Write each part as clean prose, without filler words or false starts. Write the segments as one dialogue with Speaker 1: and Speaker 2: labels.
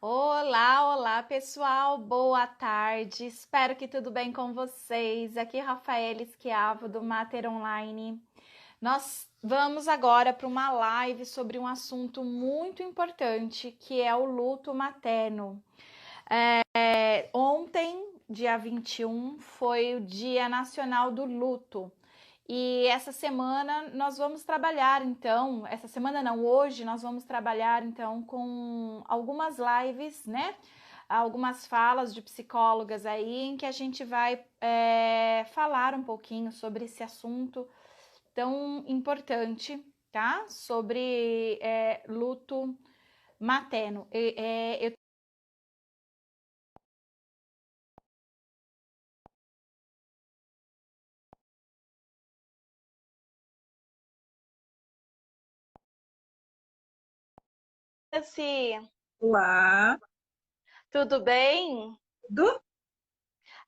Speaker 1: Olá, olá pessoal, boa tarde. Espero que tudo bem com vocês. Aqui é Rafaela Esquiavo do Mater Online. Nós vamos agora para uma live sobre um assunto muito importante que é o luto materno. Ontem, dia 21, foi o Dia Nacional do Luto. E essa semana nós vamos trabalhar, então, essa semana não, hoje nós vamos trabalhar, então, com algumas lives, né? Algumas falas de psicólogas aí, em que a gente vai falar um pouquinho sobre esse assunto tão importante, tá? Sobre luto materno. Eu Esse,
Speaker 2: Olá,
Speaker 1: tudo bem?
Speaker 2: tudo?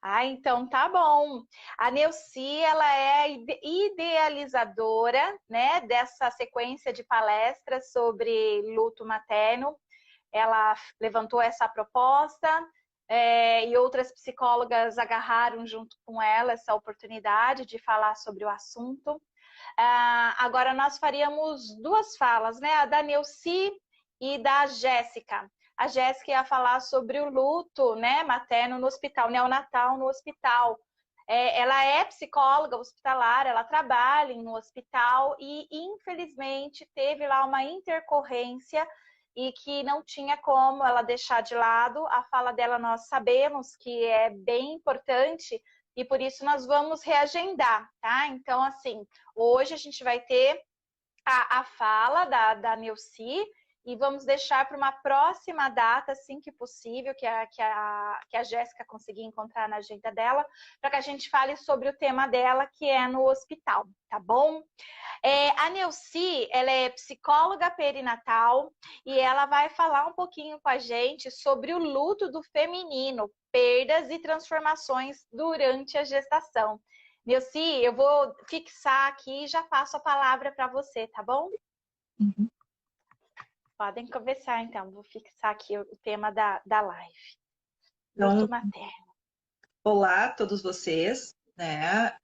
Speaker 1: Ah, então tá bom. A Neuci, ela é a idealizadora, né, dessa sequência de palestras sobre luto materno. Ela levantou essa proposta, e outras psicólogas agarraram junto com ela essa oportunidade de falar sobre o assunto. Agora nós faríamos duas falas, né? A da Neuci e da Jéssica. A Jéssica ia falar sobre o luto, né, materno no hospital, neonatal no hospital. Ela é psicóloga hospitalar, ela trabalha no hospital e, infelizmente, teve lá uma intercorrência e que não tinha como ela deixar de lado. A fala dela nós sabemos que é bem importante e por isso nós vamos reagendar, tá? Então, assim, hoje a gente vai ter a fala da Neuci e vamos deixar para uma próxima data, assim que possível, que a Jéssica conseguir encontrar na agenda dela, para que a gente fale sobre o tema dela, que é no hospital, tá bom? A Neuci, ela é psicóloga perinatal e ela vai falar um pouquinho com a gente sobre o luto do feminino, perdas e transformações durante a gestação. Neuci, eu vou fixar aqui e já passo a palavra para você, tá bom?
Speaker 2: Uhum.
Speaker 1: Podem conversar, então. Vou fixar aqui o tema da live. Luto
Speaker 2: Então,
Speaker 1: materno.
Speaker 2: olá a todos vocês, né?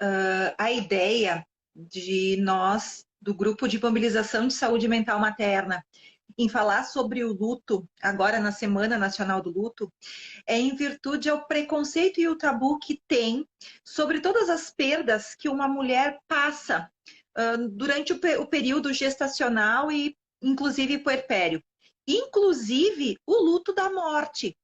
Speaker 2: A ideia de nós, do Grupo de Mobilização de Saúde Mental Materna, em falar sobre o luto, agora na Semana Nacional do Luto, é em virtude ao preconceito e o tabu que tem sobre todas as perdas que uma mulher passa durante o período gestacional e, inclusive, puerpério. Inclusive, o luto da morte.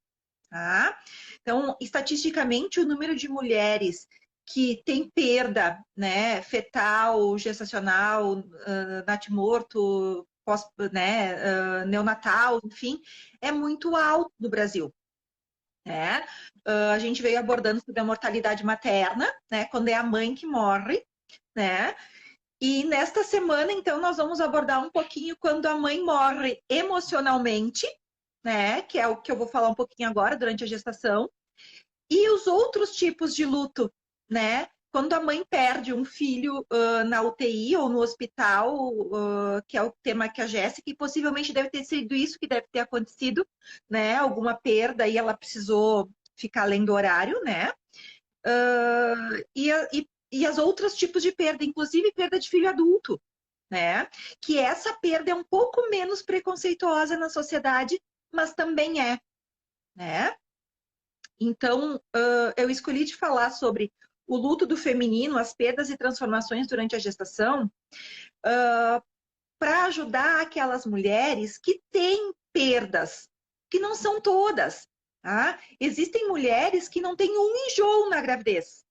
Speaker 2: Tá? Então, estatisticamente, o número de mulheres que tem perda, né, fetal, gestacional, natimorto, pós, né, neonatal, enfim, é muito alto no Brasil. Né? A gente veio abordando sobre a mortalidade materna, né, quando é a mãe que morre, né? E nesta semana, então, nós vamos abordar um pouquinho quando a mãe morre emocionalmente, né? Que é o que eu vou falar um pouquinho agora, durante a gestação. E os outros tipos de luto, né? Quando a mãe perde um filho na UTI ou no hospital, que é o tema que a Jéssica, e possivelmente deve ter sido isso que deve ter acontecido, né? Alguma perda e ela precisou ficar além do horário, né? E as outros tipos de perda, inclusive perda de filho adulto, né? Que essa perda é um pouco menos preconceituosa na sociedade, mas também é, né? Então, eu escolhi de falar sobre o luto do feminino, as perdas e transformações durante a gestação, para ajudar aquelas mulheres que têm perdas, que não são todas. Tá? Existem mulheres que não têm um enjoo na gravidez.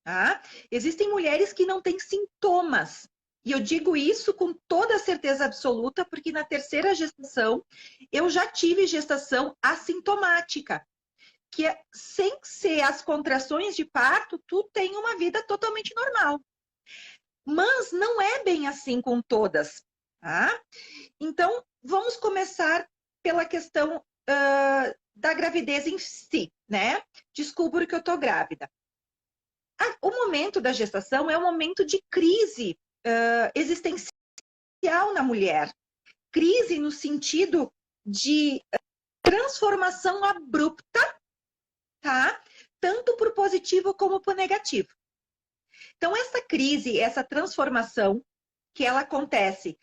Speaker 2: Tá? Existem mulheres que não têm sintomas. E eu digo isso com toda a certeza absoluta, porque na terceira gestação eu já tive gestação assintomática, que sem ser as contrações de parto, tu tem uma vida totalmente normal. Mas não é bem assim com todas, tá? Então, vamos começar pela questão da gravidez em si, né? Descubro que eu tô grávida. O momento da gestação é um momento de crise existencial na mulher. Crise no sentido de transformação abrupta, tá? Tanto por positivo como por negativo. Então, essa crise, essa transformação, que ela acontece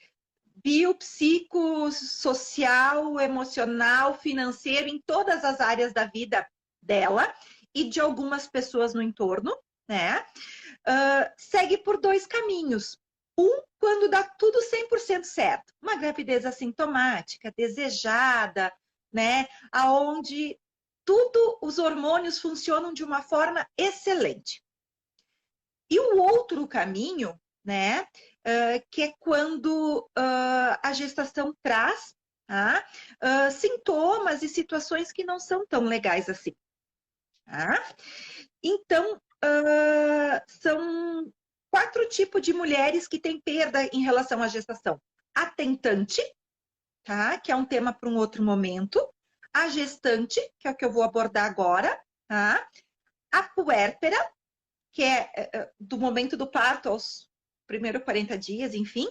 Speaker 2: biopsicossocial, emocional, financeiro, em todas as áreas da vida dela e de algumas pessoas no entorno, né? Segue por dois caminhos. Quando dá tudo 100% certo. Uma gravidez assintomática, desejada, né? Aonde os hormônios funcionam de uma forma excelente. E o outro caminho, né? Que é quando a gestação traz sintomas e situações que não são tão legais assim. Tá? Então, são 4 tipos de mulheres que têm perda em relação à gestação. A tentante, tá? Que é um tema para um outro momento. A gestante, que é o que eu vou abordar agora. Tá? A puérpera, que é do momento do parto aos primeiros 40 dias, enfim.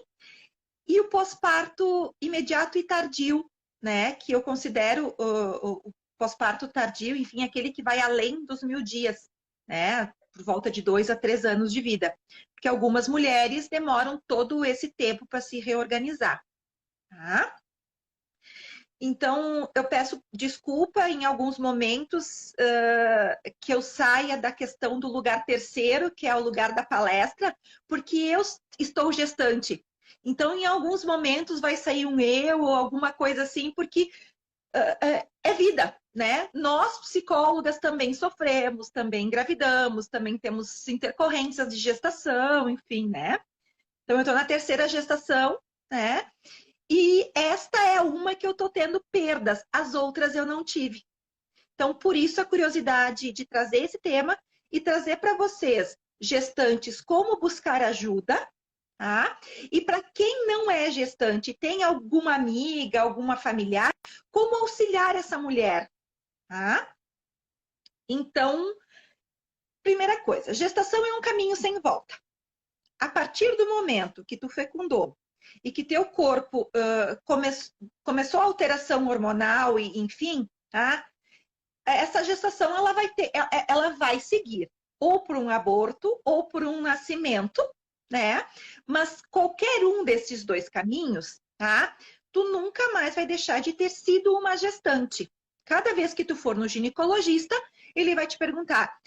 Speaker 2: E o pós-parto imediato e tardio, né? Que eu considero o pós-parto tardio, enfim, aquele que vai além dos 1000 dias, né? Por volta de 2 a 3 anos de vida. Porque algumas mulheres demoram todo esse tempo para se reorganizar. Tá? Então, eu peço desculpa em alguns momentos que eu saia da questão do lugar terceiro, que é o lugar da palestra, porque eu estou gestante. Então, em alguns momentos vai sair um eu ou alguma coisa assim, porque é vida, né? Nós, psicólogas, também sofremos, também engravidamos, também temos intercorrências de gestação, enfim, né? Então, eu estou na terceira gestação, né? E esta é uma que eu estou tendo perdas, as outras eu não tive. Então, por isso a curiosidade de trazer esse tema e trazer para vocês, gestantes, como buscar ajuda, tá? E para quem não é gestante, tem alguma amiga, alguma familiar, como auxiliar essa mulher, tá? Então, primeira coisa, gestação é um caminho sem volta. A partir do momento que tu fecundou e que teu corpo começou a alteração hormonal e enfim, tá? Essa gestação ela vai seguir ou por um aborto ou por um nascimento, né? Mas qualquer um desses dois caminhos, tá? Tu nunca mais vai deixar de ter sido uma gestante. Cada vez que tu for no ginecologista, ele vai te perguntar: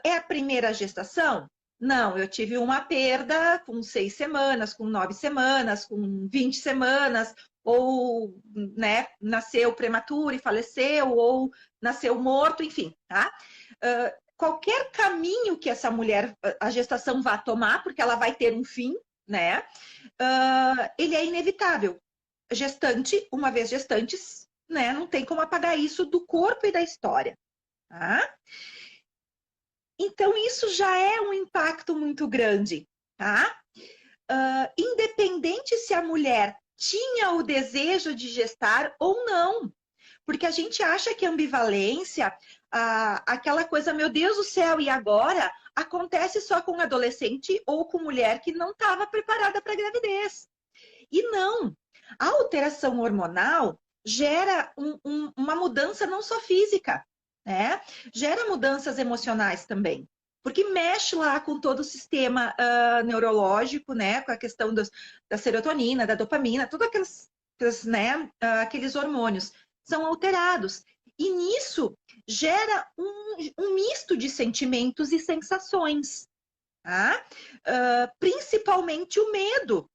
Speaker 2: é a primeira gestação? Não, eu tive uma perda com 6 semanas, com 9 semanas, com 20 semanas, ou né, nasceu prematuro e faleceu, ou nasceu morto, enfim, tá? Qualquer caminho que essa mulher, a gestação vá tomar, porque ela vai ter um fim, né? Ele é inevitável. Gestante, uma vez gestantes, né? Não tem como apagar isso do corpo e da história, tá? Então, isso já é um impacto muito grande, tá? Independente se a mulher tinha o desejo de gestar ou não. Porque a gente acha que a ambivalência, aquela coisa, meu Deus do céu, e agora? Acontece só com adolescente ou com mulher que não estava preparada para a gravidez. E não. A alteração hormonal gera uma mudança não só física, né? Gera mudanças emocionais também. Porque mexe lá com todo o sistema neurológico, né? Com a questão da serotonina, da dopamina, todos aqueles hormônios são alterados. E nisso gera um misto de sentimentos e sensações. Tá? Principalmente o medo.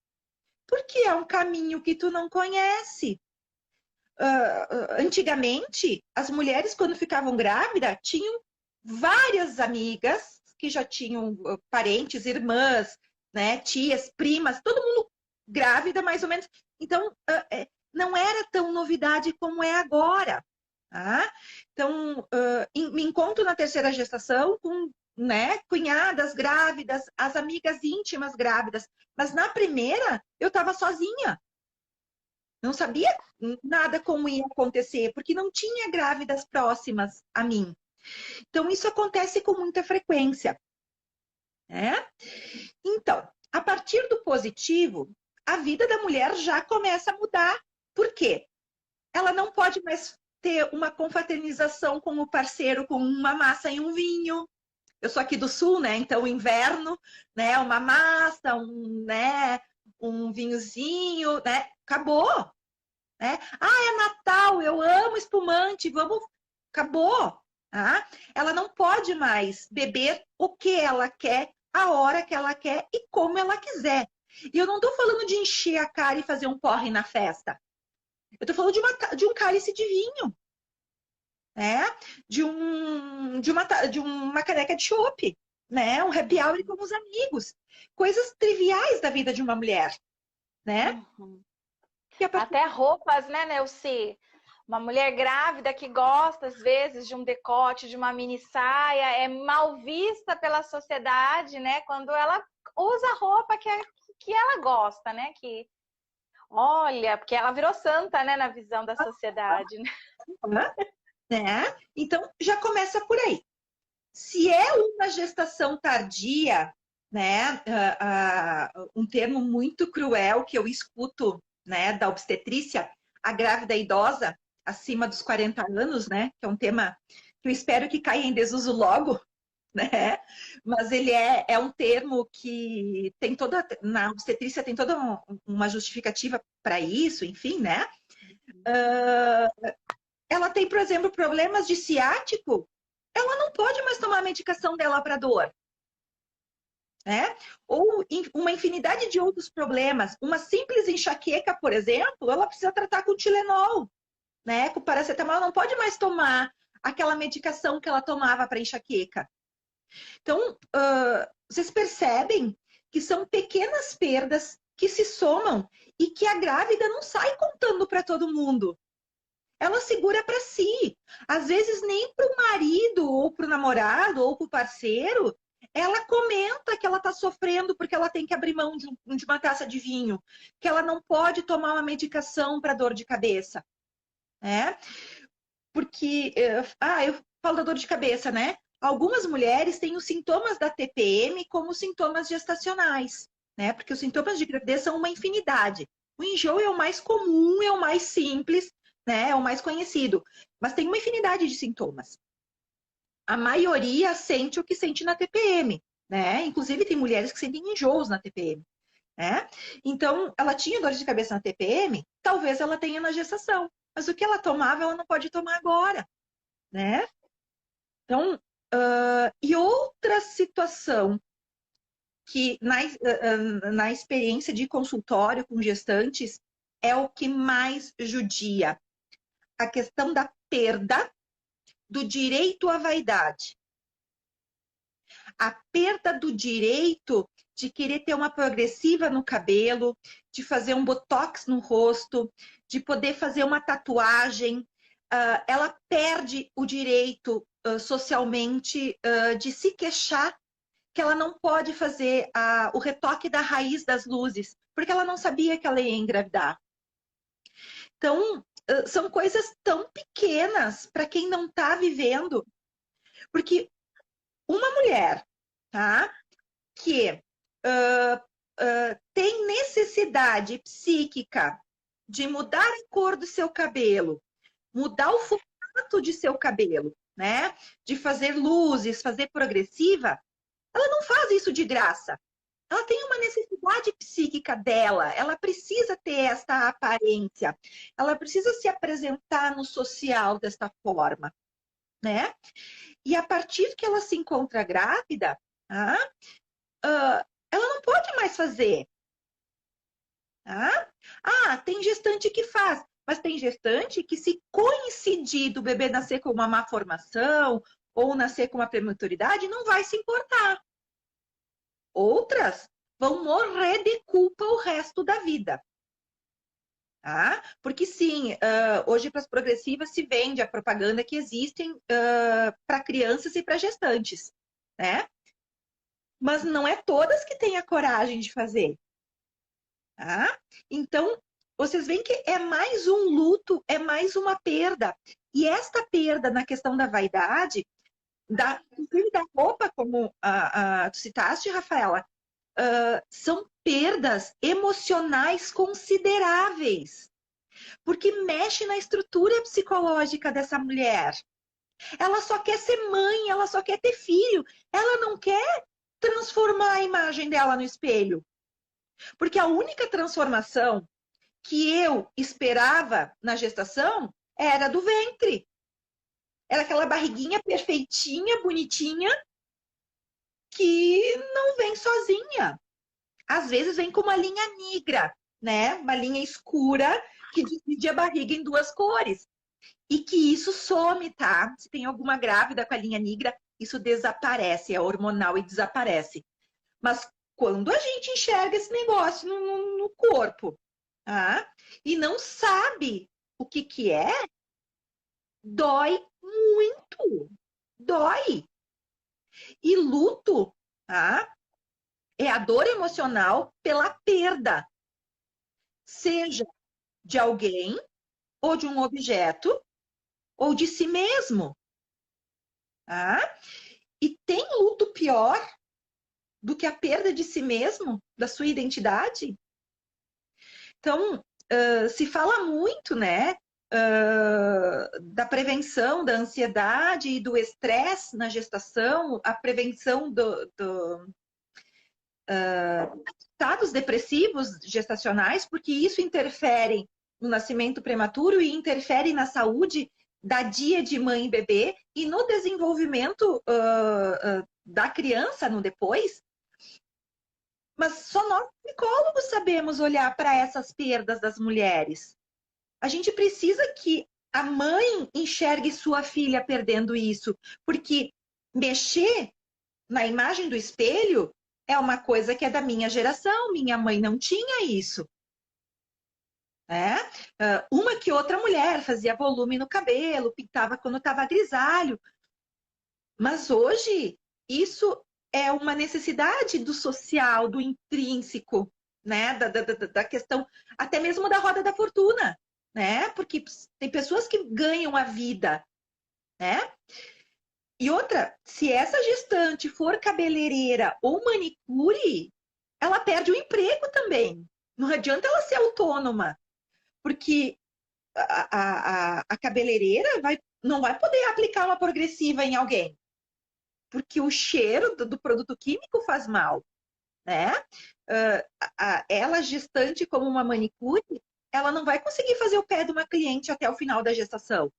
Speaker 2: Porque é um caminho que tu não conhece. Antigamente, as mulheres, quando ficavam grávidas, tinham várias amigas que já tinham parentes, irmãs, né, tias, primas, todo mundo grávida, mais ou menos. Então, não era tão novidade como é agora. Tá? Então, me encontro na terceira gestação com cunhadas grávidas, as amigas íntimas grávidas. Mas na primeira, eu estava sozinha. Não sabia nada como ia acontecer, porque não tinha grávidas próximas a mim. Então, isso acontece com muita frequência. Né? Então, a partir do positivo, a vida da mulher já começa a mudar. Por quê? Ela não pode mais ter uma confraternização com o parceiro, com uma massa e um vinho. Eu sou aqui do Sul, né? Então, inverno, né? Uma massa, né? Um vinhozinho, né? Acabou, né? Ah, é Natal, eu amo espumante, vamos... Acabou, tá? Ela não pode mais beber o que ela quer, a hora que ela quer e como ela quiser. E eu não tô falando de encher a cara e fazer um porre na festa. Eu tô falando de um cálice de vinho, né? De uma caneca de chopp, né? Um happy hour com os amigos. Coisas triviais da vida de uma mulher, né?
Speaker 1: Uhum.
Speaker 2: Que a partir...
Speaker 1: Até roupas, né, Neuci? Uma mulher grávida que gosta, às vezes, de um decote, de uma mini saia, é mal vista pela sociedade, né? Quando ela usa a roupa que ela gosta, né? Que, olha, porque ela virou santa, né, na visão da sociedade,
Speaker 2: né? Então, já começa por aí. Se é uma gestação tardia, né? Um termo muito cruel que eu escuto, né, da obstetrícia, a grávida idosa, acima dos 40 anos, né? Que é um tema que eu espero que caia em desuso logo, né? Mas ele é um termo que tem toda, na obstetrícia tem toda uma justificativa para isso, enfim, né? Ela tem, por exemplo, problemas de ciático, ela não pode mais tomar a medicação dela para dor. Né? Ou uma infinidade de outros problemas. Uma simples enxaqueca, por exemplo, ela precisa tratar com Tilenol, né? Com paracetamol, ela não pode mais tomar aquela medicação que ela tomava para enxaqueca. Então, vocês percebem que são pequenas perdas que se somam e que a grávida não sai contando para todo mundo. Ela segura para si. Às vezes nem para o marido, ou para o namorado, ou para o parceiro, ela comenta que ela está sofrendo porque ela tem que abrir mão de uma taça de vinho, que ela não pode tomar uma medicação para dor de cabeça. Né? Porque, eu falo da dor de cabeça, né? Algumas mulheres têm os sintomas da TPM como sintomas gestacionais, né? Porque os sintomas de gravidez são uma infinidade. O enjoo é o mais comum, é o mais simples, né? É o mais conhecido. Mas tem uma infinidade de sintomas. A maioria sente o que sente na TPM, né? Inclusive tem mulheres que sentem enjoos na TPM, né? Então, ela tinha dor de cabeça na TPM, talvez ela tenha na gestação. Mas o que ela tomava, ela não pode tomar agora, né? Então, e outra situação que na experiência de consultório com gestantes é o que mais judia. A questão da perda do direito à vaidade. A perda do direito de querer ter uma progressiva no cabelo, de fazer um botox no rosto, de poder fazer uma tatuagem. Ela perde o direito socialmente de se queixar que ela não pode fazer o retoque da raiz das luzes, porque ela não sabia que ela ia engravidar. Então, são coisas tão pequenas para quem não está vivendo, porque uma mulher, tá, que tem necessidade psíquica de mudar a cor do seu cabelo, mudar o formato de seu cabelo, né, de fazer luzes, fazer progressiva, ela não faz isso de graça. Ela tem uma necessidade psíquica dela, ela precisa ter esta aparência, ela precisa se apresentar no social desta forma, né? E a partir que ela se encontra grávida, ela não pode mais fazer. Tem gestante que faz, mas tem gestante que, se coincidir do bebê nascer com uma má formação ou nascer com uma prematuridade, não vai se importar. Outras vão morrer de culpa o resto da vida. Porque sim, hoje para as progressivas se vende a propaganda que existem para crianças e para gestantes, né? Mas não é todas que têm a coragem de fazer. Então, vocês veem que é mais um luto, é mais uma perda. E esta perda na questão da vaidade, inclusive da roupa, como tu citaste, Rafaela, são perdas emocionais consideráveis. Porque mexe na estrutura psicológica dessa mulher. Ela só quer ser mãe, ela só quer ter filho. Ela não quer transformar a imagem dela no espelho. Porque a única transformação que eu esperava na gestação era do ventre. Era aquela barriguinha perfeitinha, bonitinha, que não vem sozinha. Às vezes vem com uma linha negra, né? Uma linha escura que divide a barriga em duas cores. E que isso some, tá? Se tem alguma grávida com a linha negra, isso desaparece, é hormonal e desaparece. Mas quando a gente enxerga esse negócio no corpo, tá? E não sabe o que que é, dói muito. Dói. E luto, tá? É a dor emocional pela perda, seja de alguém, ou de um objeto, ou de si mesmo. Tá? E tem luto pior do que a perda de si mesmo, da sua identidade? Então, se fala muito, né, da prevenção da ansiedade e do estresse na gestação, a prevenção do estados depressivos gestacionais, porque isso interfere no nascimento prematuro e interfere na saúde da dia de mãe e bebê e no desenvolvimento da criança no depois. Mas só nós, psicólogos, sabemos olhar para essas perdas das mulheres. A gente precisa que a mãe enxergue sua filha perdendo isso, porque mexer na imagem do espelho é uma coisa que é da minha geração, minha mãe não tinha isso. Né? Uma que outra mulher fazia volume no cabelo, pintava quando estava grisalho. Mas hoje, isso é uma necessidade do social, do intrínseco, né? Da questão, até mesmo da roda da fortuna, né? Porque tem pessoas que ganham a vida, né? E outra, se essa gestante for cabeleireira ou manicure, ela perde o emprego também. Não adianta ela ser autônoma, porque a cabeleireira não vai poder aplicar uma progressiva em alguém, porque o cheiro do produto químico faz mal, né? Ela gestante como uma manicure, ela não vai conseguir fazer o pé de uma cliente até o final da gestação.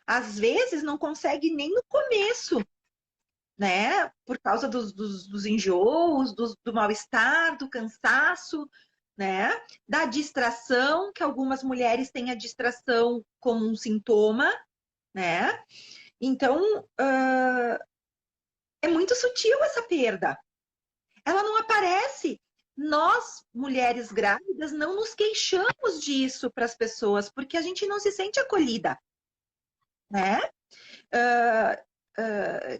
Speaker 2: Às vezes não consegue nem no começo, né? Por causa dos enjoos, do mal-estar, do cansaço, né? Da distração, que algumas mulheres têm a distração como um sintoma, né? Então, é muito sutil essa perda. Ela não aparece. Nós, mulheres grávidas, não nos queixamos disso para as pessoas, porque a gente não se sente acolhida, né?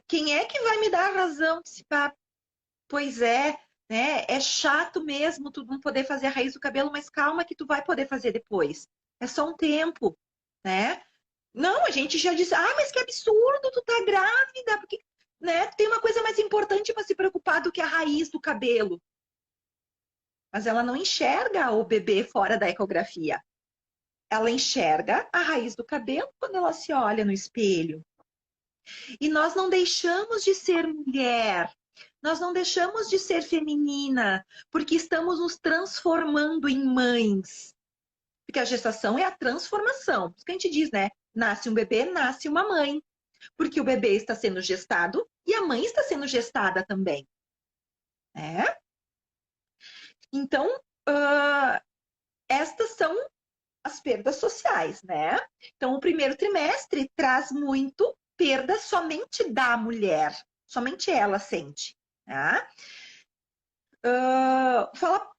Speaker 2: Quem é que vai me dar a razão? Pois é, né? É chato mesmo tu não poder fazer a raiz do cabelo, mas calma que tu vai poder fazer depois. É só um tempo, né? Não, a gente já disse, mas que absurdo, tu tá grávida, porque, né? Tem uma coisa mais importante para se preocupar do que a raiz do cabelo. Mas ela não enxerga o bebê fora da ecografia. Ela enxerga a raiz do cabelo quando ela se olha no espelho. E nós não deixamos de ser mulher, nós não deixamos de ser feminina, porque estamos nos transformando em mães. Porque a gestação é a transformação. Isso que a gente diz, né? Nasce um bebê, nasce uma mãe. Porque o bebê está sendo gestado e a mãe está sendo gestada também. Né? Então, estas são as perdas sociais, né? Então, o primeiro trimestre traz muito perda somente da mulher. Somente ela sente. Tá? Fala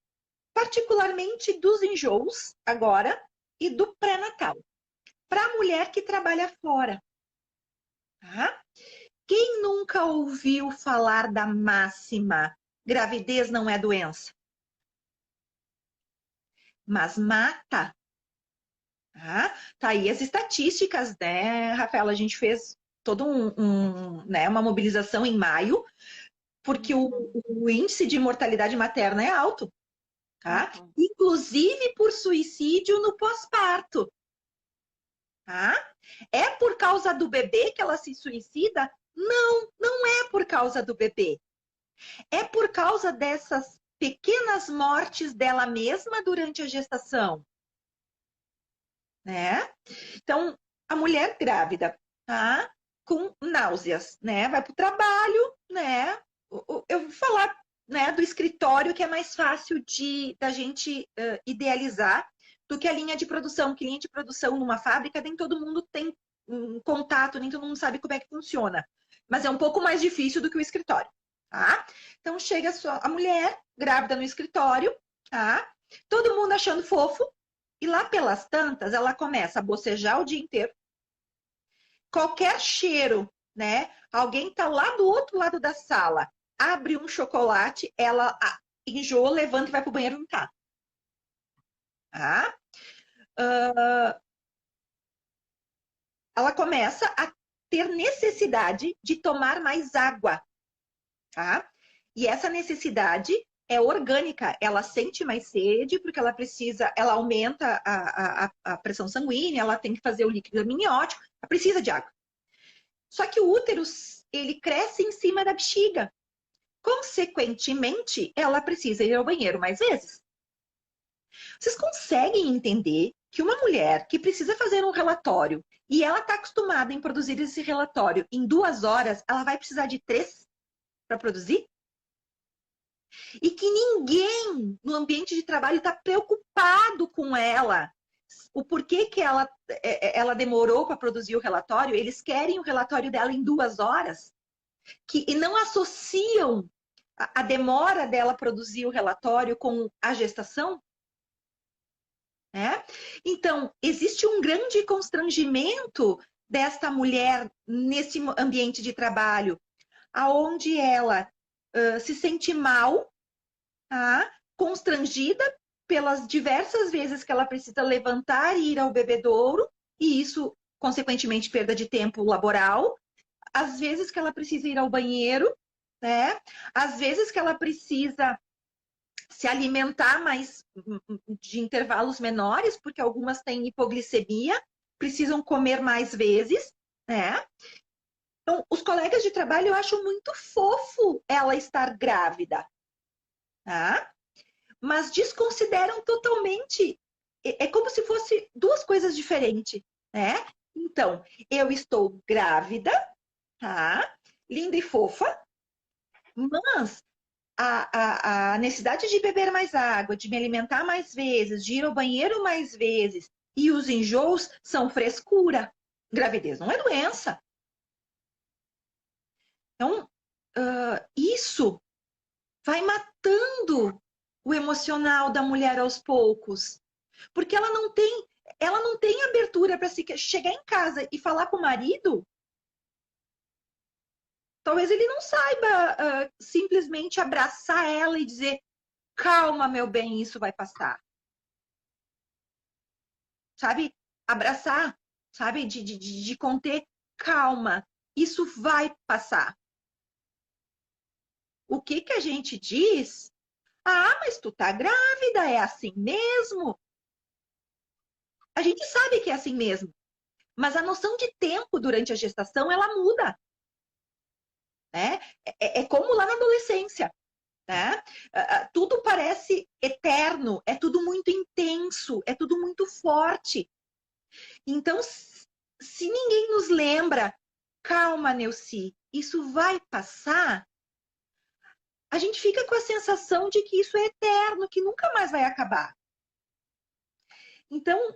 Speaker 2: particularmente dos enjoos agora e do pré-natal. Para a mulher que trabalha fora. Tá? Quem nunca ouviu falar da máxima gravidez não é doença? Mas mata. Tá aí as estatísticas, né, Rafaela? A gente fez todo né, uma mobilização em maio, porque o índice de mortalidade materna é alto. tá? Inclusive por suicídio no pós-parto, tá? É por causa do bebê que ela se suicida? Não, não é por causa do bebê. É por causa dessas pequenas mortes dela mesma durante a gestação, né? Então, a mulher grávida, tá? Com náuseas, né? Vai para o trabalho, né? Eu vou falar, né, do escritório, que é mais fácil da gente idealizar do que a linha de produção. Que linha de produção numa fábrica, nem todo mundo tem contato, nem todo mundo sabe como é que funciona. Mas é um pouco mais difícil do que o escritório, tá? Então, chega a mulher grávida no escritório, tá? Todo mundo achando fofo, e lá pelas tantas, ela começa a bocejar o dia inteiro. Qualquer cheiro, né? Alguém tá lá do outro lado da sala, abre um chocolate, ela enjoa, levanta e vai pro banheiro vomitar. Tá? Ela começa a ter necessidade de tomar mais água. Tá? E essa necessidade é orgânica, ela sente mais sede porque ela precisa, ela aumenta a pressão sanguínea, ela tem que fazer o líquido amniótico, ela precisa de água. Só que o útero, ele cresce em cima da bexiga. Consequentemente, ela precisa ir ao banheiro mais vezes. Vocês conseguem entender que uma mulher que precisa fazer um relatório e ela está acostumada em produzir esse relatório em 2 horas, ela vai precisar de 3 para produzir? E que ninguém no ambiente de trabalho está preocupado com ela. O porquê que ela demorou para produzir o relatório, eles querem o relatório dela em 2 horas, e não associam a demora dela produzir o relatório com a gestação. Né? Então, existe um grande constrangimento desta mulher nesse ambiente de trabalho, aonde ela se sente mal, tá? Constrangida pelas diversas vezes que ela precisa levantar e ir ao bebedouro, e isso, consequentemente, perda de tempo laboral. Às vezes que ela precisa ir ao banheiro, né? Às vezes que ela precisa se alimentar mais de intervalos menores, porque algumas têm hipoglicemia, precisam comer mais vezes, né? Então, os colegas de trabalho, eu acho muito fofo ela estar grávida, tá? Mas desconsideram totalmente. É como se fosse 2 coisas diferentes, né? Então, eu estou grávida, tá? Linda e fofa, mas a necessidade de beber mais água, de me alimentar mais vezes, de ir ao banheiro mais vezes e os enjoos são frescura. Gravidez não é doença. Então, isso vai matando o emocional da mulher aos poucos. Porque ela não tem abertura para se chegar em casa e falar com o marido. Talvez ele não saiba simplesmente abraçar ela e dizer: calma, meu bem, isso vai passar. Sabe? Abraçar, sabe? De conter, calma, isso vai passar. O que a gente diz? Ah, mas tu tá grávida, é assim mesmo? A gente sabe que é assim mesmo, mas a noção de tempo durante a gestação, ela muda. Né? É como lá na adolescência. Né? Tudo parece eterno, é tudo muito intenso, é tudo muito forte. Então, se ninguém nos lembra, calma, Neuci, isso vai passar, a gente fica com a sensação de que isso é eterno, que nunca mais vai acabar. Então,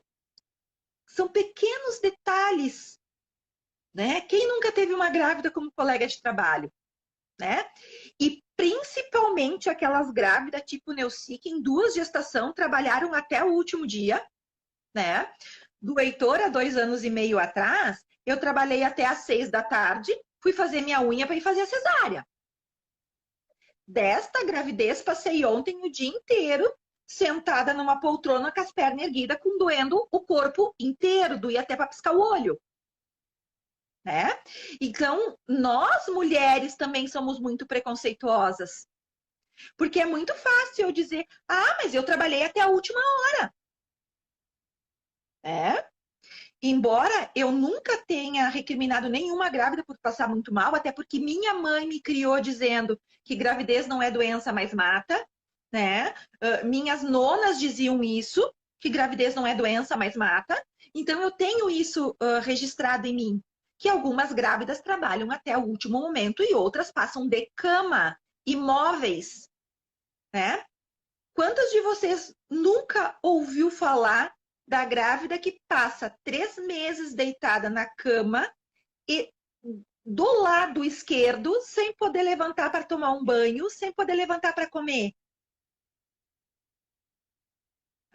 Speaker 2: são pequenos detalhes, né? Quem nunca teve uma grávida como colega de trabalho, né? E principalmente aquelas grávidas tipo Neuci, que em 2 gestações trabalharam até o último dia, né? Do Heitor, há 2 anos e meio atrás, eu trabalhei até às 6 da tarde, fui fazer minha unha para ir fazer a cesárea. Desta gravidez, passei ontem o dia inteiro sentada numa poltrona com as pernas erguidas, doendo o corpo inteiro, doía até para piscar o olho. Né? Então, nós mulheres também somos muito preconceituosas. Porque é muito fácil eu dizer, ah, mas eu trabalhei até a última hora. É? Embora eu nunca tenha recriminado nenhuma grávida por passar muito mal, até porque minha mãe me criou dizendo que gravidez não é doença, mas mata, né? Minhas nonas diziam isso, que gravidez não é doença, mas mata. Então eu tenho isso registrado em mim, que algumas grávidas trabalham até o último momento e outras passam de cama, imóveis, né? Quantas de vocês nunca ouviu falar da grávida que passa 3 meses deitada na cama e do lado esquerdo, sem poder levantar para tomar um banho, sem poder levantar para comer?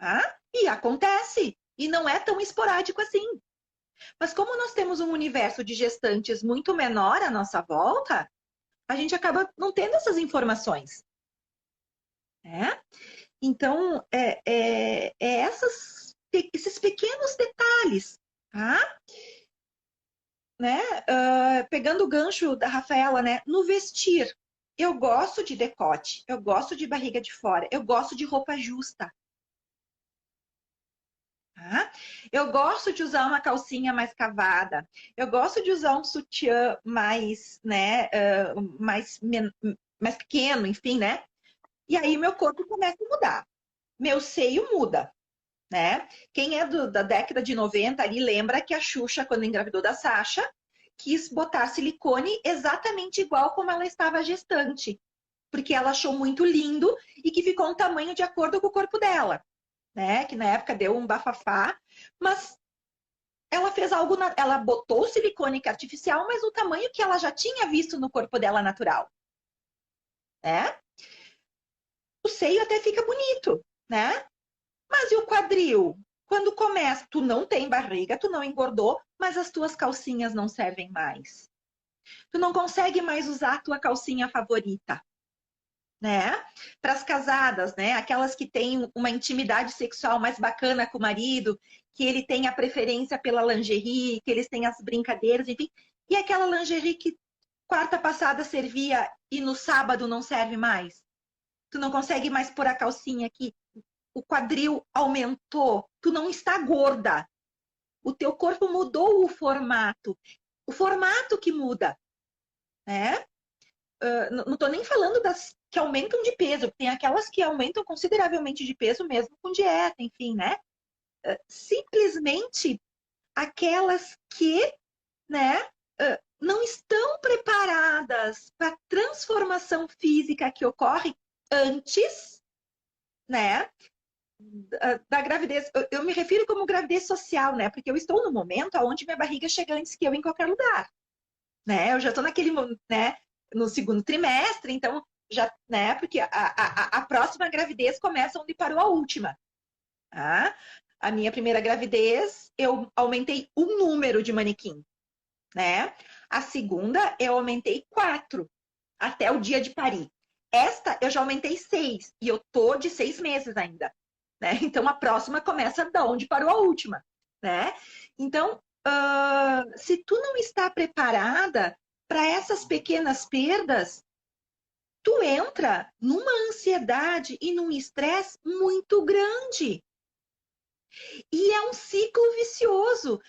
Speaker 2: Ah? E acontece. E não é tão esporádico assim. Mas como nós temos um universo de gestantes muito menor à nossa volta, a gente acaba não tendo essas informações. Né? Então, esses pequenos detalhes, tá? Né? Pegando o gancho da Rafaela, né? No vestir, eu gosto de decote, eu gosto de barriga de fora, eu gosto de roupa justa. Tá? Eu gosto de usar uma calcinha mais cavada, eu gosto de usar um sutiã mais, né, mais pequeno, enfim, né? E aí meu corpo começa a mudar, meu seio muda, né? Quem é da década de 90 ali lembra que a Xuxa, quando engravidou da Sasha, quis botar silicone exatamente igual como ela estava gestante, porque ela achou muito lindo e que ficou um tamanho de acordo com o corpo dela, né? Que na época deu um bafafá, mas ela fez algo, ela botou o silicone artificial, mas no tamanho que ela já tinha visto no corpo dela natural, né? O seio até fica bonito, né? Mas e o quadril? Quando começa, tu não tem barriga, tu não engordou, mas as tuas calcinhas não servem mais. Tu não consegue mais usar a tua calcinha favorita, né? Para as casadas, né? Aquelas que têm uma intimidade sexual mais bacana com o marido, que ele tem a preferência pela lingerie, que eles têm as brincadeiras, enfim. E aquela lingerie que quarta passada servia e no sábado não serve mais. Tu não consegue mais pôr a calcinha aqui. O quadril aumentou, tu não está gorda. O teu corpo mudou o formato que muda, né? Não estou nem falando das que aumentam de peso, tem aquelas que aumentam consideravelmente de peso mesmo com dieta, enfim, né? Simplesmente aquelas que, né, não estão preparadas para a transformação física que ocorre antes, né, da gravidez. Eu me refiro como gravidez social, né? Porque eu estou no momento onde minha barriga chega antes que eu em qualquer lugar, né? Eu já estou naquele, né, no segundo trimestre, então já, né? Porque a próxima gravidez começa onde parou a última. Tá? A minha primeira gravidez, eu aumentei um número de manequim, né? A segunda, eu aumentei 4 até o dia de parir. Esta, eu já aumentei 6 e eu tô de 6 meses ainda. Né? Então, a próxima começa da onde parou a última, né? Então, se tu não está preparada para essas pequenas perdas, tu entra numa ansiedade e num estresse muito grande. E é um ciclo vicioso.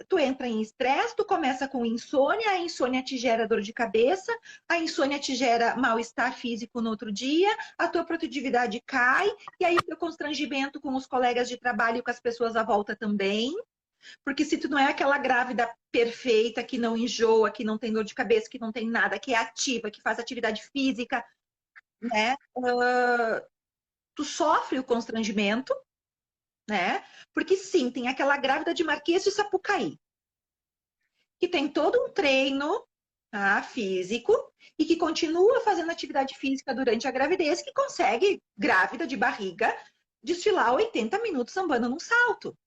Speaker 2: Tu entra em estresse, tu começa com insônia, a insônia te gera dor de cabeça, a insônia te gera mal-estar físico no outro dia, a tua produtividade cai, e aí o teu constrangimento com os colegas de trabalho e com as pessoas à volta também. Porque se tu não é aquela grávida perfeita, que não enjoa, que não tem dor de cabeça, que não tem nada, que é ativa, que faz atividade física, né? Tu sofre o constrangimento, né? Porque sim, tem aquela grávida de Marquês de Sapucaí, que tem todo um treino, tá, físico e que continua fazendo atividade física durante a gravidez, que consegue, grávida de barriga, desfilar 80 minutos sambando num salto.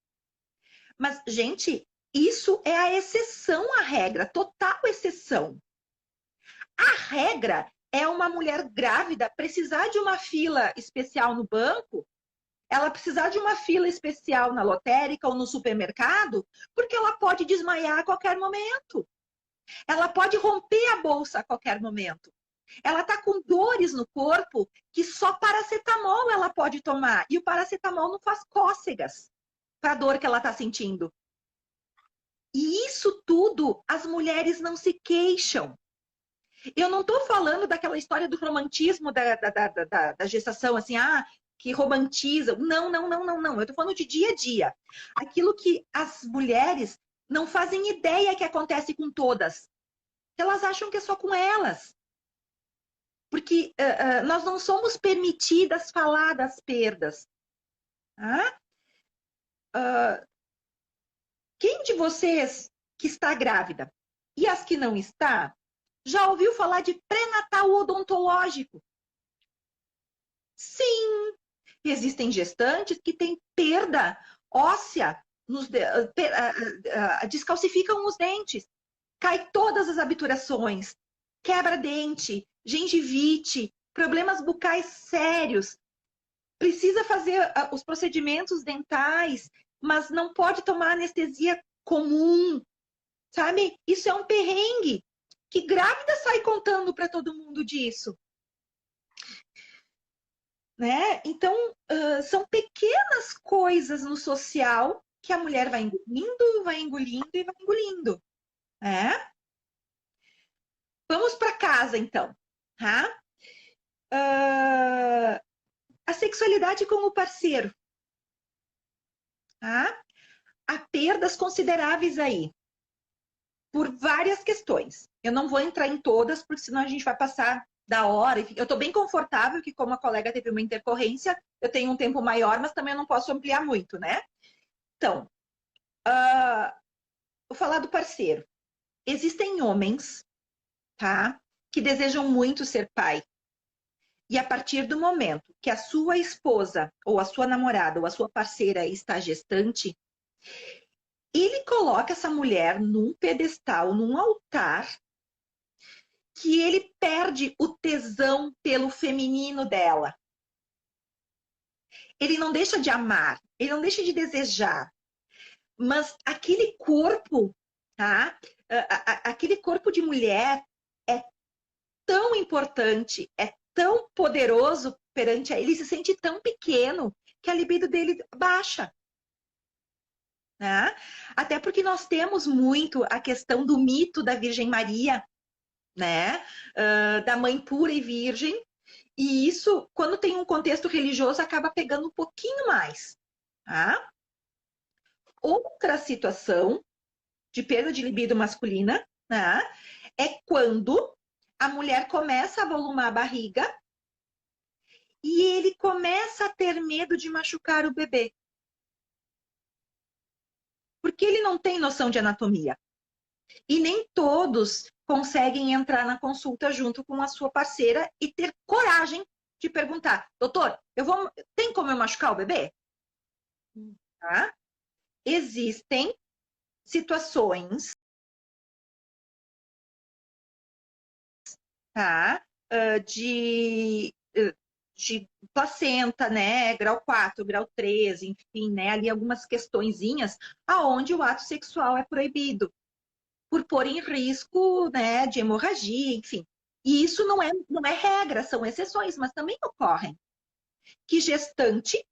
Speaker 2: Mas, gente, isso é a exceção à regra, total exceção. A regra é uma mulher grávida precisar de uma fila especial no banco, ela precisar de uma fila especial na lotérica ou no supermercado, porque ela pode desmaiar a qualquer momento. Ela pode romper a bolsa a qualquer momento. Ela está com dores no corpo que só paracetamol ela pode tomar. E o paracetamol não faz cócegas para a dor que ela está sentindo. E isso tudo as mulheres não se queixam. Eu não estou falando daquela história do romantismo da gestação, assim, que romantiza. Não, não, não, não, não. Eu estou falando de dia a dia. Aquilo que as mulheres não fazem ideia que acontece com todas. Elas acham que é só com elas. Porque nós não somos permitidas falar das perdas. Tá? Quem de vocês que está grávida e as que não está, já ouviu falar de pré-natal odontológico? Sim, existem gestantes que têm perda óssea, descalcificam os dentes, cai todas as obturações, quebra dente, gengivite, problemas bucais sérios, precisa fazer os procedimentos dentais, mas não pode tomar anestesia comum, sabe? Isso é um perrengue. Que grávida sai contando para todo mundo disso? Né? Então, são pequenas coisas no social que a mulher vai engolindo, vai engolindo e vai engolindo. Né? Vamos para casa, então. Tá? A sexualidade com o parceiro. Tá? Há perdas consideráveis aí, por várias questões. Eu não vou entrar em todas, porque senão a gente vai passar da hora. Eu estou bem confortável que, como a colega teve uma intercorrência, eu tenho um tempo maior, mas também eu não posso ampliar muito, né? Então, vou falar do parceiro. Existem homens, tá? Que desejam muito ser pai. E a partir do momento que a sua esposa, ou a sua namorada, ou a sua parceira está gestante, ele coloca essa mulher num pedestal, num altar, que ele perde o tesão pelo feminino dela. Ele não deixa de amar, ele não deixa de desejar, mas aquele corpo, tá? Aquele corpo de mulher é tão importante, é tão poderoso perante a ele, ele se sente tão pequeno que a libido dele baixa. Né? Até porque nós temos muito a questão do mito da Virgem Maria, né? Da mãe pura e virgem, e isso, quando tem um contexto religioso, acaba pegando um pouquinho mais. Tá? Outra situação de perda de libido masculina, né? É quando a mulher começa a volumar a barriga e ele começa a ter medo de machucar o bebê. Porque ele não tem noção de anatomia. E nem todos conseguem entrar na consulta junto com a sua parceira e ter coragem de perguntar: doutor, tem como eu machucar o bebê? Tá? Existem situações, tá? De placenta, né? Grau 4, grau 3, enfim, né? Ali algumas questõezinhas aonde o ato sexual é proibido, por pôr em risco, né, de hemorragia, enfim. E isso não é regra, são exceções, mas também ocorrem. Que gestante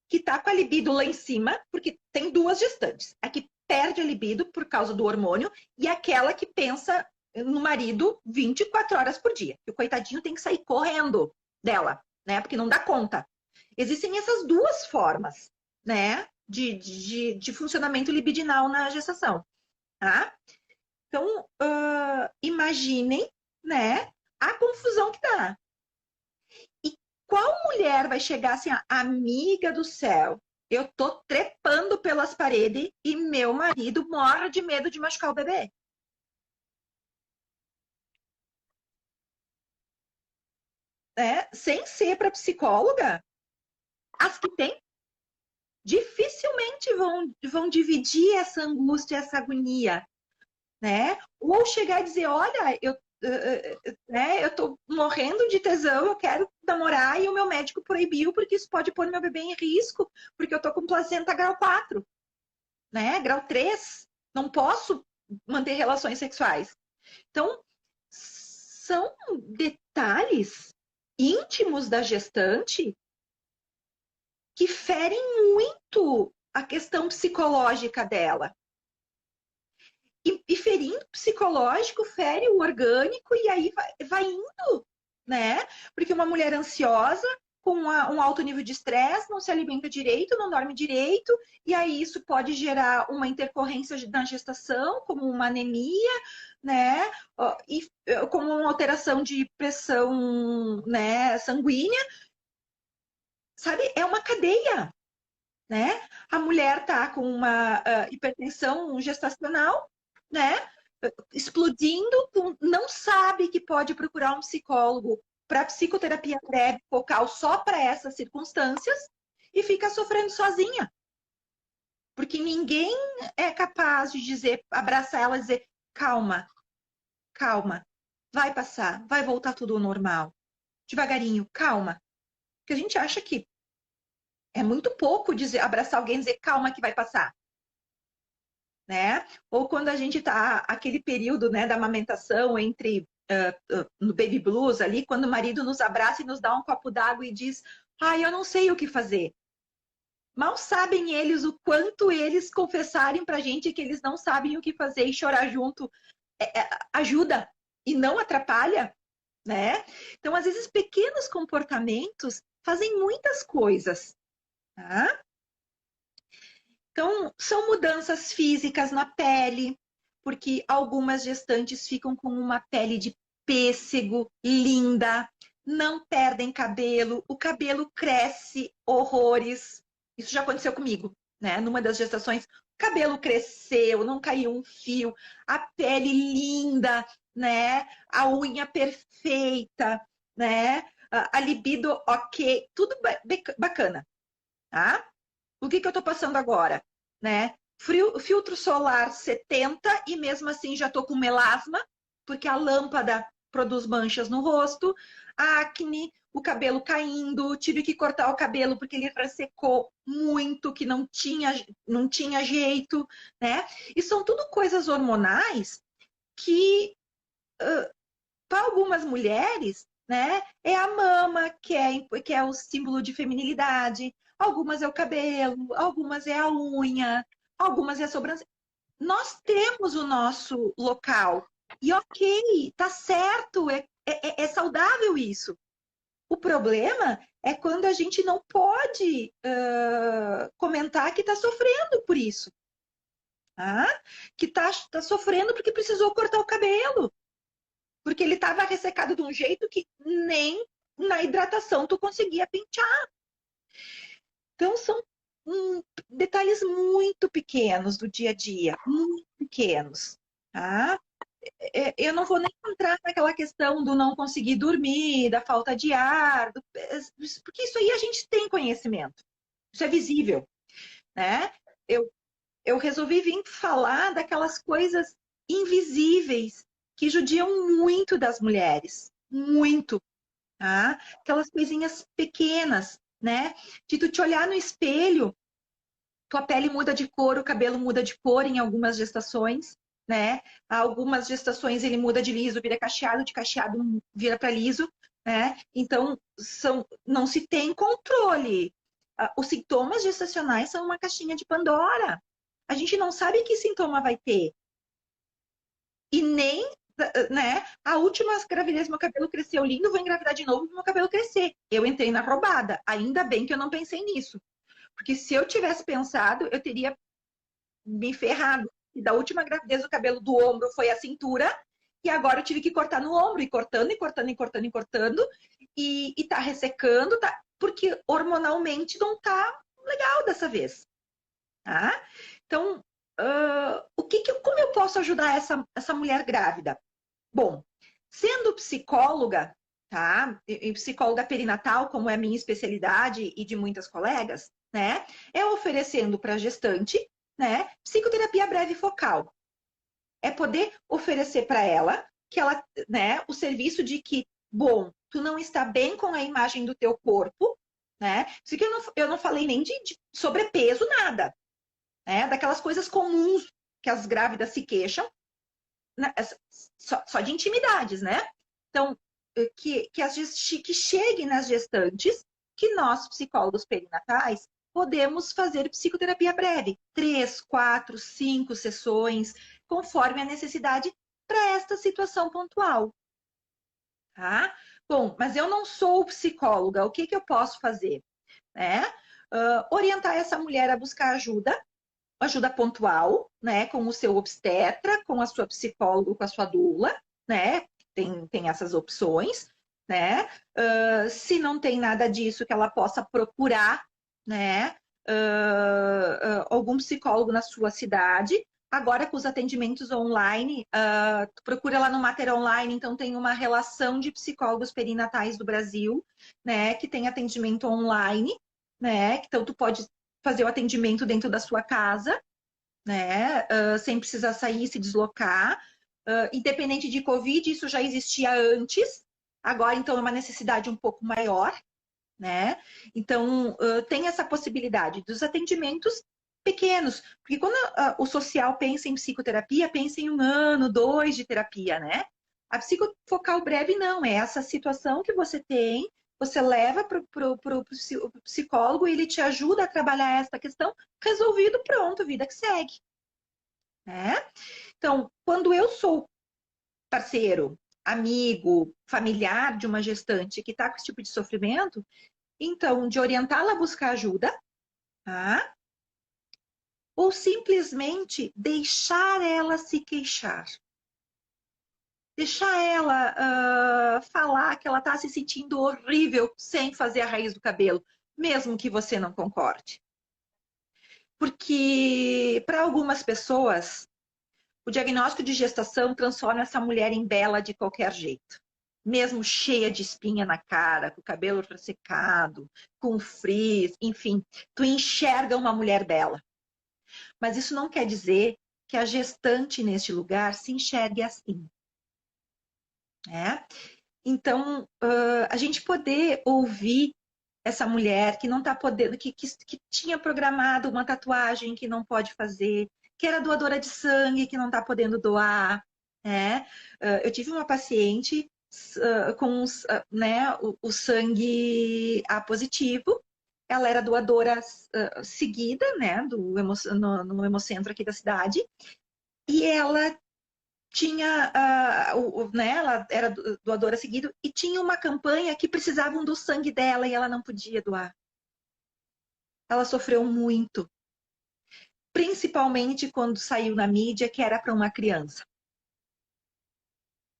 Speaker 2: que está com a libido lá em cima, porque tem duas gestantes. A que perde a libido por causa do hormônio e aquela que pensa no marido 24 horas por dia. Que o coitadinho tem que sair correndo dela, né? Porque não dá conta. Existem essas duas formas, né? De funcionamento libidinal na gestação. Tá? Então, imaginem, né, a confusão que dá. E qual mulher vai chegar assim, amiga do céu, eu tô trepando pelas paredes e meu marido morre de medo de machucar o bebê? Sem ser para psicóloga, as que têm dificilmente vão dividir essa angústia, essa agonia, né? Ou chegar e dizer, olha, eu tô morrendo de tesão, eu quero namorar e o meu médico proibiu porque isso pode pôr meu bebê em risco, porque eu tô com placenta grau 4, né? Grau 3, não posso manter relações sexuais. Então, são detalhes íntimos da gestante que ferem muito a questão psicológica dela. E ferindo o psicológico, fere o orgânico e aí vai indo, né? Porque uma mulher ansiosa, com um alto nível de estresse, não se alimenta direito, não dorme direito, e aí isso pode gerar uma intercorrência na gestação, como uma anemia, né? E como uma alteração de pressão, né, sanguínea. Sabe? É uma cadeia, né? A mulher tá com uma hipertensão gestacional, né? Explodindo, não sabe que pode procurar um psicólogo para psicoterapia breve focal só para essas circunstâncias e fica sofrendo sozinha. Porque ninguém é capaz de dizer, abraçar ela e dizer, calma, calma, vai passar, vai voltar tudo ao normal. Devagarinho, calma. Porque a gente acha que é muito pouco dizer, abraçar alguém e dizer, calma que vai passar. Né? Ou quando a gente está aquele período, né, da amamentação entre no baby blues ali, quando o marido nos abraça e nos dá um copo d'água e diz, eu não sei o que fazer. Mal sabem eles o quanto eles confessarem pra gente que eles não sabem o que fazer e chorar junto ajuda e não atrapalha, né? Então, às vezes, pequenos comportamentos fazem muitas coisas, tá? Então, são mudanças físicas na pele, porque algumas gestantes ficam com uma pele de pêssego, linda, não perdem cabelo, o cabelo cresce horrores. Isso já aconteceu comigo, né? Numa das gestações, o cabelo cresceu, não caiu um fio, a pele linda, né? A unha perfeita, né? A libido ok, tudo bacana, tá? O que eu estou passando agora? Né? Filtro solar 70 e mesmo assim já estou com melasma, porque a lâmpada produz manchas no rosto, acne, o cabelo caindo, tive que cortar o cabelo porque ele ressecou muito, que não tinha jeito, né? E são tudo coisas hormonais que, para algumas mulheres, né, é a mama, que é o símbolo de feminilidade, algumas é o cabelo, algumas é a unha, algumas é a sobrancelha. Nós temos o nosso local. E ok, tá certo, é saudável isso. O problema é quando a gente não pode comentar que está sofrendo por isso. Tá? Que tá sofrendo porque precisou cortar o cabelo. Porque ele estava ressecado de um jeito que nem na hidratação tu conseguia pentear. Então, são detalhes muito pequenos do dia a dia, muito pequenos. Tá? Eu não vou nem entrar naquela questão do não conseguir dormir, da falta de ar, porque isso aí a gente tem conhecimento. Isso é visível. Né? Eu resolvi vir falar daquelas coisas invisíveis que judiam muito das mulheres. Muito. Tá? Aquelas coisinhas pequenas, né? De tu te olhar no espelho, tua pele muda de cor, o cabelo muda de cor em algumas gestações, né? Algumas gestações ele muda de liso, vira cacheado, de cacheado vira para liso, né? Então, não se tem controle. Os sintomas gestacionais são uma caixinha de Pandora. A gente não sabe que sintoma vai ter. E nem, né? A última gravidez, meu cabelo cresceu lindo, vou engravidar de novo e meu cabelo crescer. Eu entrei na roubada. Ainda bem que eu não pensei nisso. Porque se eu tivesse pensado, eu teria me ferrado. E da última gravidez, o cabelo do ombro foi a cintura. E agora eu tive que cortar no ombro. E cortando, e cortando, e cortando, e cortando. E tá ressecando, tá? Porque hormonalmente não tá legal dessa vez. Tá? Então, como eu posso ajudar essa mulher grávida? Bom, sendo psicóloga, tá? E psicóloga perinatal, como é a minha especialidade e de muitas colegas, né? É oferecendo para a gestante, né? Psicoterapia breve focal. É poder oferecer para ela que ela, né? O serviço de que, bom, tu não está bem com a imagem do teu corpo, né? Isso que eu não falei nem de sobrepeso, nada. Né? Daquelas coisas comuns que as grávidas se queixam, né? Só de intimidades, né? Então, que chegue nas gestantes que nós, psicólogos perinatais, podemos fazer psicoterapia breve. 3, 4, 5 sessões, conforme a necessidade para esta situação pontual. Tá? Bom, mas eu não sou psicóloga, o que eu posso fazer? Né? Orientar essa mulher a buscar ajuda pontual, né? Com o seu obstetra, com a sua psicóloga, com a sua doula, né? Tem essas opções, né? Se não tem nada disso, que ela possa procurar, né? Algum psicólogo na sua cidade. Agora, com os atendimentos online, tu procura lá no Mater Online, então tem uma relação de psicólogos perinatais do Brasil, né? Que tem atendimento online, né? Então, tu pode fazer o atendimento dentro da sua casa, né? Sem precisar sair e se deslocar. Independente de Covid, isso já existia antes. Agora, então, é uma necessidade um pouco maior, né? Então, tem essa possibilidade dos atendimentos pequenos. Porque quando o social pensa em psicoterapia, pensa em 1 ano, 2 de terapia, né? A psicofocal breve não, é essa situação que você tem, você leva para o psicólogo e ele te ajuda a trabalhar essa questão, resolvido, pronto, vida que segue. Né? Então, quando eu sou parceiro, amigo, familiar de uma gestante que está com esse tipo de sofrimento, então, de orientá-la a buscar ajuda, tá? Ou simplesmente deixar ela se queixar. Deixar ela falar que ela está se sentindo horrível sem fazer a raiz do cabelo, mesmo que você não concorde. Porque, para algumas pessoas, o diagnóstico de gestação transforma essa mulher em bela de qualquer jeito. Mesmo cheia de espinha na cara, com o cabelo ressecado, com frizz, enfim, tu enxerga uma mulher bela. Mas isso não quer dizer que a gestante neste lugar se enxergue assim. Né? Então, a gente poder ouvir essa mulher que não está podendo, que tinha programado uma tatuagem que não pode fazer, que era doadora de sangue, que não está podendo doar. Né? Eu tive uma paciente com né, o sangue A positivo, ela era doadora seguida, né, no Hemocentro aqui da cidade, e ela tinha, né, ela era doadora seguida, e tinha uma campanha que precisavam do sangue dela e ela não podia doar. Ela sofreu muito, principalmente quando saiu na mídia que era para uma criança.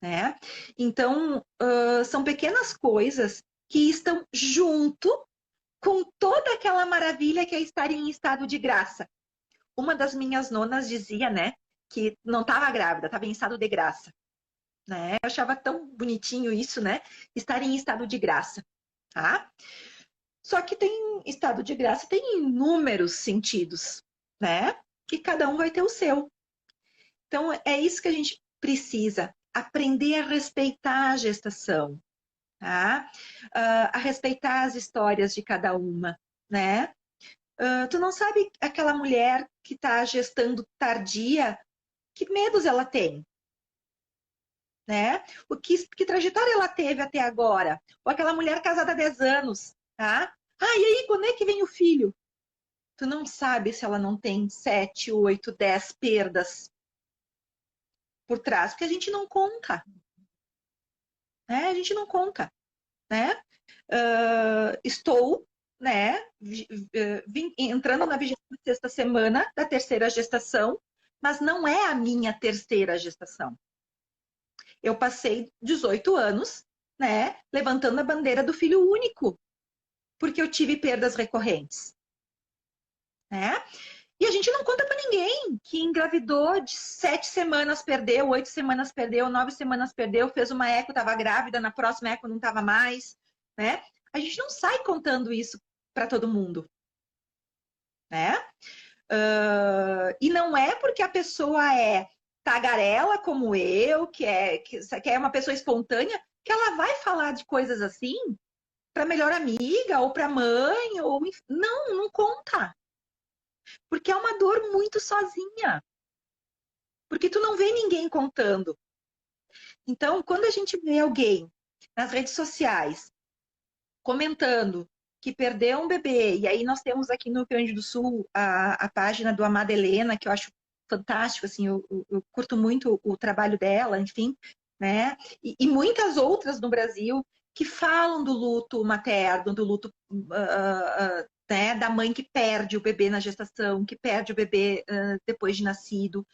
Speaker 2: Né? Então, são pequenas coisas que estão junto com toda aquela maravilha que é estar em estado de graça. Uma das minhas nonas dizia, né, que não estava grávida, estava em estado de graça. Né? Eu achava tão bonitinho isso, né? Estar em estado de graça. Tá? Só que tem estado de graça, tem inúmeros sentidos, né? E cada um vai ter o seu. Então, é isso que a gente precisa. Aprender a respeitar a gestação. Tá? A respeitar as histórias de cada uma, né? Tu não sabe aquela mulher que está gestando tardia, que medos ela tem, né? Que trajetória ela teve até agora? Ou aquela mulher casada há 10 anos, tá? E aí, quando é que vem o filho? Tu não sabe se ela não tem 7, 8, 10 perdas por trás, porque a gente não conta, né? A gente não conta, né? Estou, né, entrando na 26ª semana da terceira gestação, mas não é a minha terceira gestação. Eu passei 18 anos, né, levantando a bandeira do filho único, porque eu tive perdas recorrentes, né? E a gente não conta para ninguém que engravidou de 7 semanas perdeu, 8 semanas perdeu, 9 semanas perdeu, fez uma eco, estava grávida, na próxima eco não estava mais, né? A gente não sai contando isso para todo mundo, né? E não é porque a pessoa é tagarela como eu, que é uma pessoa espontânea, que ela vai falar de coisas assim para melhor amiga ou para mãe, ou não conta. Porque é uma dor muito sozinha. Porque tu não vê ninguém contando. Então, quando a gente vê alguém nas redes sociais comentando que perdeu um bebê, e aí nós temos aqui no Rio Grande do Sul a página do Amada Helena, que eu acho fantástico, assim, eu curto muito o trabalho dela, enfim, né? E muitas outras no Brasil que falam do luto materno, do luto né, da mãe que perde o bebê na gestação, que perde o bebê depois de nascido.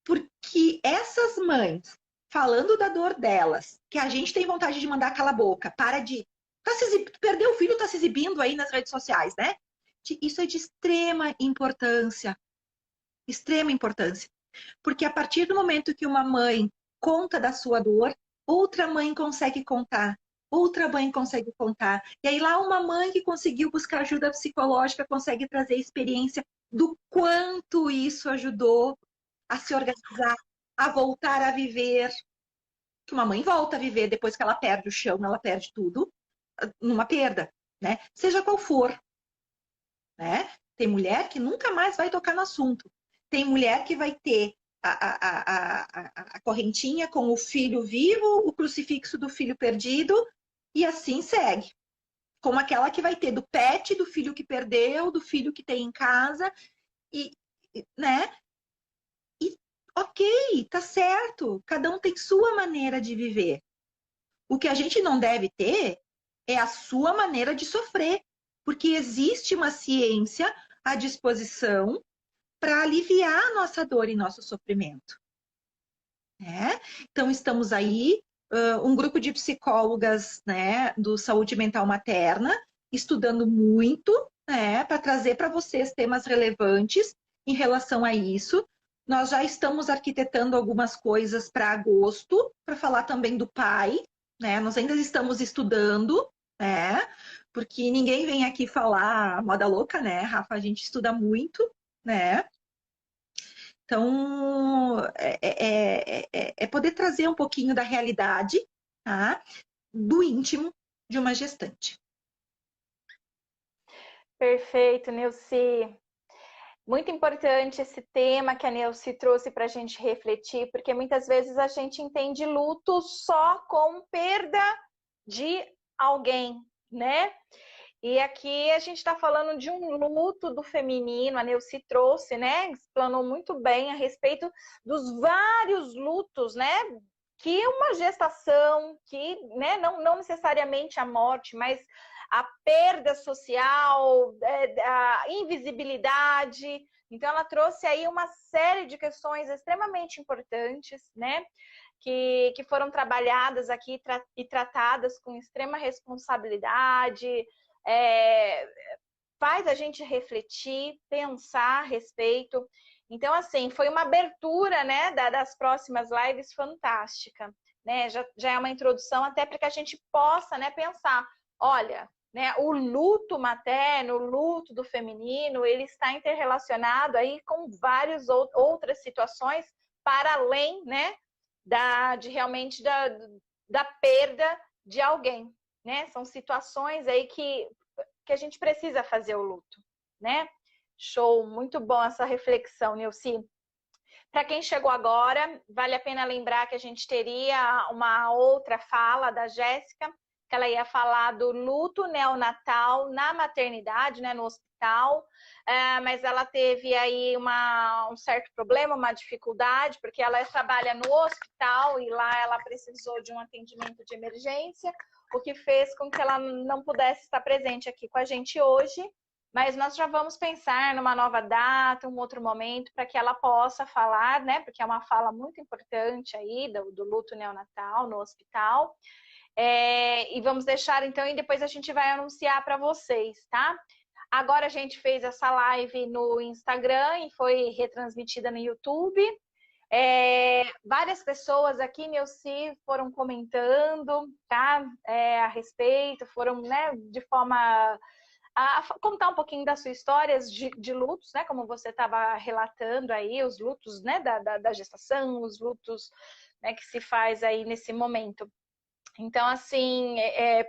Speaker 2: Porque essas mães, falando da dor delas, que a gente tem vontade de mandar cala a boca, para de. Perdeu o filho, tá se exibindo aí nas redes sociais, né? Isso é de extrema importância. Extrema importância. Porque a partir do momento que uma mãe conta da sua dor, outra mãe consegue contar. Outra mãe consegue contar. E aí lá uma mãe que conseguiu buscar ajuda psicológica consegue trazer experiência do quanto isso ajudou a se organizar, a voltar a viver. Que uma mãe volta a viver depois que ela perde o chão, ela perde tudo, numa perda, né? Seja qual for, né? Tem mulher que nunca mais vai tocar no assunto. Tem mulher que vai ter a correntinha com o filho vivo, o crucifixo do filho perdido, e assim segue. Como aquela que vai ter do pet, do filho que perdeu, do filho que tem em casa, e, né? Ok, tá certo. Cada um tem sua maneira de viver. O que a gente não deve ter é a sua maneira de sofrer, porque existe uma ciência à disposição para aliviar a nossa dor e nosso sofrimento. Né? Então, estamos aí, um grupo de psicólogas, né, do Saúde Mental Materna, estudando muito, né, para trazer para vocês temas relevantes em relação a isso. Nós já estamos arquitetando algumas coisas para agosto, para falar também do pai, né? Nós ainda estamos estudando, né? Porque ninguém vem aqui falar moda louca, né, Rafa? A gente estuda muito, né? Então, é poder trazer um pouquinho da realidade, tá? Do íntimo de uma gestante.
Speaker 1: Perfeito, Nilce. Muito importante esse tema que a Nilce trouxe para a gente refletir, porque muitas vezes a gente entende luto só com perda de alguém, né? E aqui a gente está falando de um luto do feminino, a Nilce trouxe, né? Explanou muito bem a respeito dos vários lutos, né? Que uma gestação, que né, não necessariamente a morte, mas a perda social, a invisibilidade. Então, ela trouxe aí uma série de questões extremamente importantes, né? Que foram trabalhadas aqui e tratadas com extrema responsabilidade, faz a gente refletir, pensar a respeito. Então, assim, foi uma abertura, né, das próximas lives fantástica, né? Já é uma introdução até para que a gente possa, né, pensar, olha, né, o luto materno, o luto do feminino, ele está interrelacionado aí com várias outras situações para além, né, realmente da perda de alguém, né? São situações aí que a gente precisa fazer o luto, né? Show, muito bom essa reflexão, Nilce. Para quem chegou agora, vale a pena lembrar que a gente teria uma outra fala da Jéssica, que ela ia falar do luto neonatal na maternidade, né, no hospital, mas ela teve aí um certo problema, uma dificuldade, porque ela trabalha no hospital e lá ela precisou de um atendimento de emergência, o que fez com que ela não pudesse estar presente aqui com a gente hoje, mas nós já vamos pensar numa nova data, um outro momento, para que ela possa falar, né? Porque é uma fala muito importante aí do luto neonatal no hospital. E vamos deixar então, e depois a gente vai anunciar para vocês, tá? Agora a gente fez essa live no Instagram e foi retransmitida no YouTube. Várias pessoas aqui, Nilce, foram comentando, tá? A respeito, foram, né, de forma a contar um pouquinho das suas histórias de lutos, né? Como você estava relatando aí, os lutos, né? Da gestação, os lutos, né, que se faz aí nesse momento. Então, assim,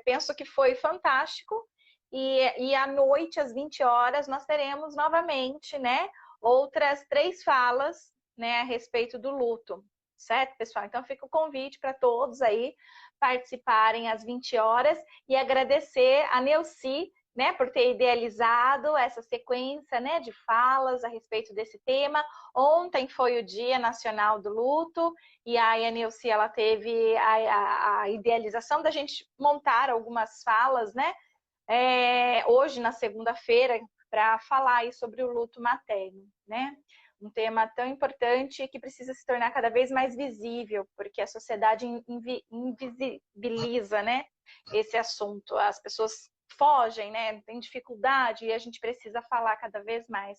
Speaker 1: penso que foi fantástico. E à noite, às 20 horas, nós teremos novamente, né? Outras 3 falas, né? A respeito do luto. certo, pessoal? Então fica o convite para todos aí participarem às 20 horas e agradecer a Neuci, né, por ter idealizado essa sequência, né, de falas a respeito desse tema. Ontem foi o Dia Nacional do Luto e aí a Neuci, ela teve a idealização da gente montar algumas falas, né, hoje na segunda-feira para falar aí sobre o luto materno, né? Um tema tão importante que precisa se tornar cada vez mais visível, porque a sociedade invisibiliza, né, esse assunto. As pessoas fogem, né, têm dificuldade e a gente precisa falar cada vez mais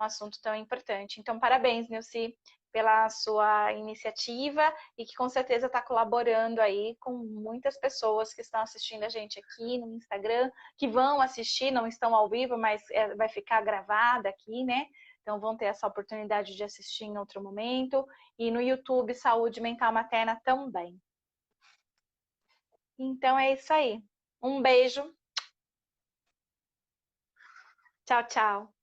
Speaker 1: um assunto tão importante. Então, parabéns, Nilce, pela sua iniciativa e que com certeza está colaborando aí com muitas pessoas que estão assistindo a gente aqui no Instagram, que vão assistir, não estão ao vivo, mas vai ficar gravada aqui, né? Então vão ter essa oportunidade de assistir em outro momento. E no YouTube, Saúde Mental Materna também. Então é isso aí. Um beijo. Tchau, tchau.